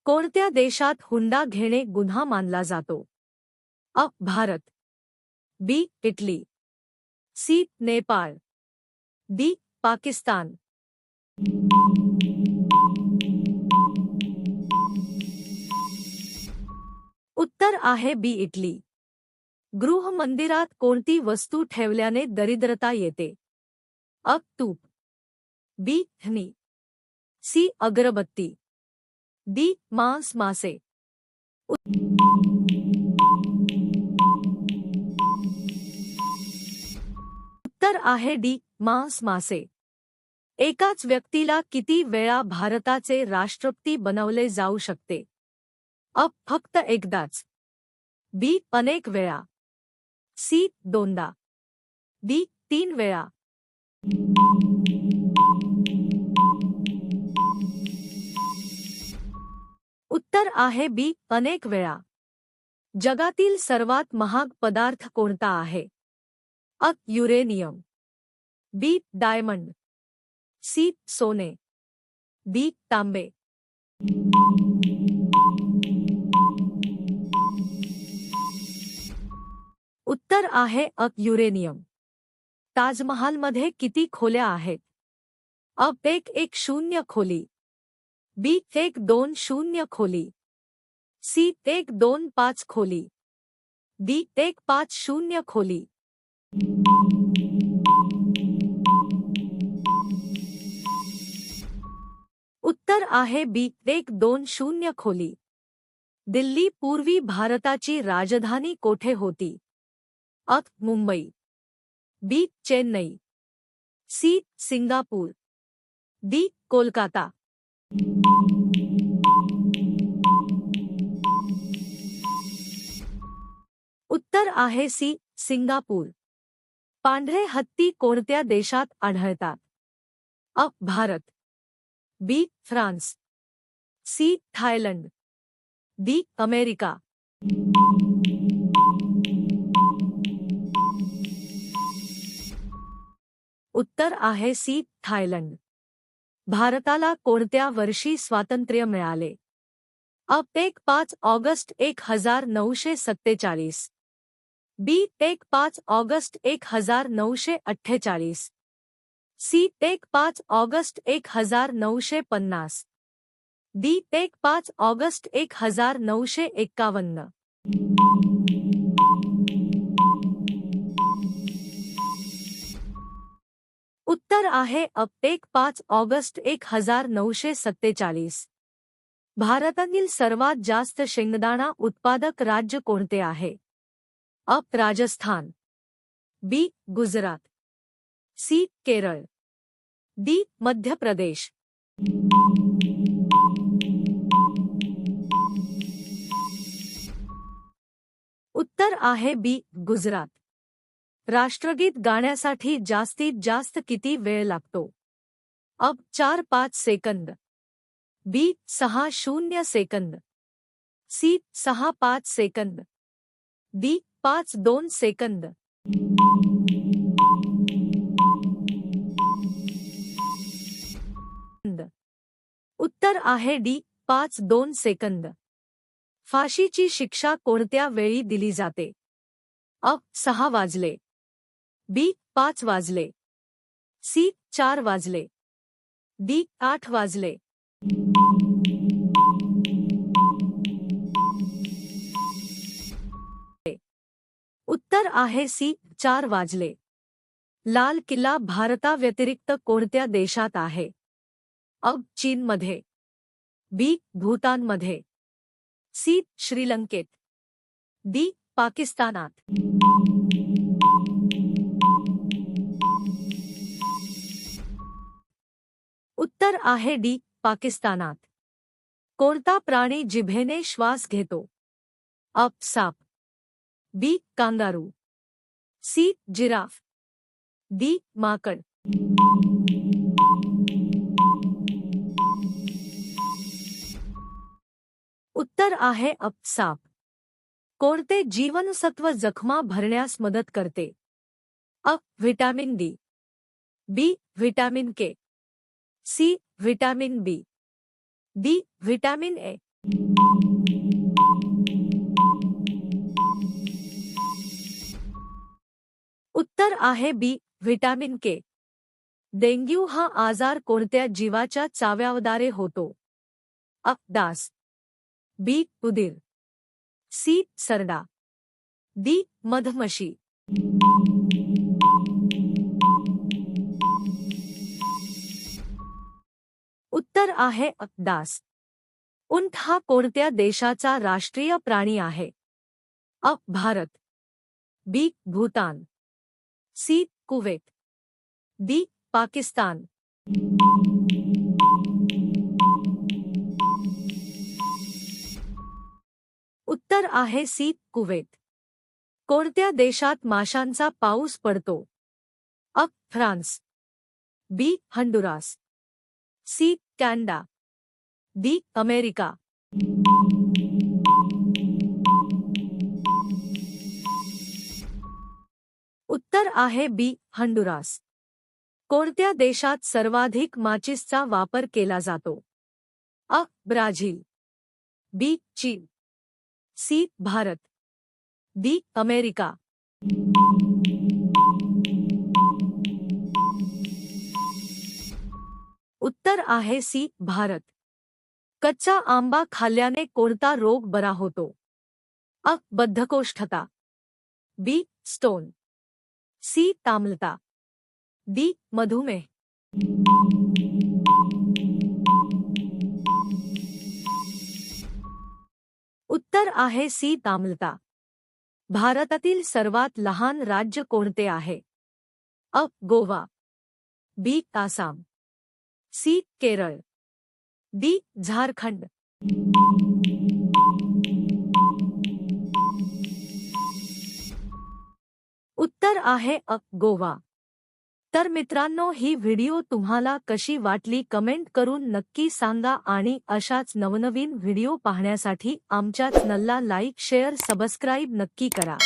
कोणत्या देशात हुंडा घेणे गुन्हा मानला जातो? अ. Bharat, B. Italy, C. Nepal, D. Pakistan. उत्तर आहे बी. इटली. गृहमंदिरात कोणती वस्तू ठेवल्याने दरिद्रता येते? अ. तूप, बी. धनी, सी. अगरबत्ती, डी. मांस मासे. उत्तर आहे डी. मांस मासे. एकाच व्यक्तीला किती वेळा भारताचे राष्ट्रपती बनवले जाऊ शकते? अ. फक्त एकदाच, बी. अनेक वेळा, सी. दोनदा, डी. 3 वेळा. उत्तर आहे बी. अनेक वेळा. जगातील सर्वात महाग पदार्थ कोणता आहे? अ. Uranium, B. Diamond, C. सोने, डी. तांबे. उत्तर आहे अ. युरेनियम. ताजमहालमध्ये किती खोल्या आहेत? अ. 110 खोली, बी. 120 खोली, सी. 125 खोली, डी. 150 खोली. उत्तर आहे बी. 120 खोली. दिल्ली पूर्वी भारताची राजधानी कोठे होती? अ. Mumbai, B. Chennai, C. Singapore, D. Kolkata. उत्तर आहे सी. सिंगापूर. पांढरे हत्ती कोणत्या देशात आढळतात? अ. Bharat, B. France, C. Thailand, D. America. उत्तर आहे सी. थायलंड. भारताला कोणत्या वर्षी स्वातंत्र्य मिळाले? अ. 5 August 1947, B. 5 August 1948, C. 5 August 1950, D. 5 August 1951. उत्तर आहे अ. 5 ऑगस्ट 1947. भारतातील सर्वात जास्त शेंगदाणा उत्पादक राज्य कोणते आहे? अ. राजस्थान, बी. गुजरात, सी. केरळ, डी. मध्य प्रदेश. उत्तर आहे बी. गुजरात. राष्ट्रगीत गाण्यासाठी जास्तीत जास्त किती वेळ लागतो? अ. 4-5 सेकंद, बी. 6-0 सेकंद, सी. 6-5 सेकंद, डी. 5-2 सेकंद. उत्तर आहे डी. 5-2 सेकंद. फाशीची शिक्षा कोणत्या वेळी दिली जाते? अ. 6 वाजले, बी. 5 वाजले, सी. 4 वाजले, डी. 8 वाजले. उत्तर आहे सी. 4 वाजले. लाल किल्ला भारताव्यतिरिक्त कोणत्या देशात आहे? अ. चीनमध्ये, बी. भूतानमध्ये, सी. श्रीलंकेत, डी. पाकिस्तानात. उत्तर आहे डी. पाकिस्तानात. कोणता प्राणी जिभेने श्वास घेतो? अ. साप, B. Kangaroo, C. Giraffe, D. माकड. उत्तर आहे अ. साप. कोणते जीवनसत्व जखमा भरण्यास मदत करते? अ. Vitamin D, B. Vitamin K, C. Vitamin B, D. Vitamin A. उत्तर आहे बी व्हिटॅमिन के. डेंग्यू हा आजार कोणत्या जीवाच्या चाव्याद्वारे होतो? अ. डास, बी. उंदीर, सी. सरडा, डी. मधमाशी. उत्तर आहे अ. डास. उंट हा कोणत्या देशाचा राष्ट्रीय प्राणी आहे? अ. Bharat, B. Bhutan, C. Kuwait, D. Pakistan. उत्तर आहे सी. कुवेत. कोणत्या देशात माशांचा पाऊस पडतो? अ. France, B. Honduras, C. Canada, D. America. उत्तर आहे बी. हंडुरास. कोणत्या देशात सर्वाधिक माचीसचा वापर केला जातो? अ. ब्राझील, बी. चीन, सी. भारत, डी. अमेरिका. उत्तर आहे सी. भारत. कच्चा आंबा खाल्ल्याने कोणता रोग बरा होतो? अ. बद्धकोष्ठता, बी. Stone, C. ताम्लता, डी. मधुमेह. उत्तर आहे सी. ताम्लता. भारतातील सर्वात लहान राज्य कोणते आहे? अ. गोवा, बी. आसाम, सी. केरळ, डी. झारखंड. उत्तर आहे अ. गोवा. तर मित्रांनो, ही व्हिडिओ तुम्हाला कशी वाटली कमेंट करून नक्की सांगा आणि अशाच नवनवीन व्हिडिओ पाहण्यासाठी आमच्या चॅनलला लाईक शेअर सबस्क्राईब नक्की करा.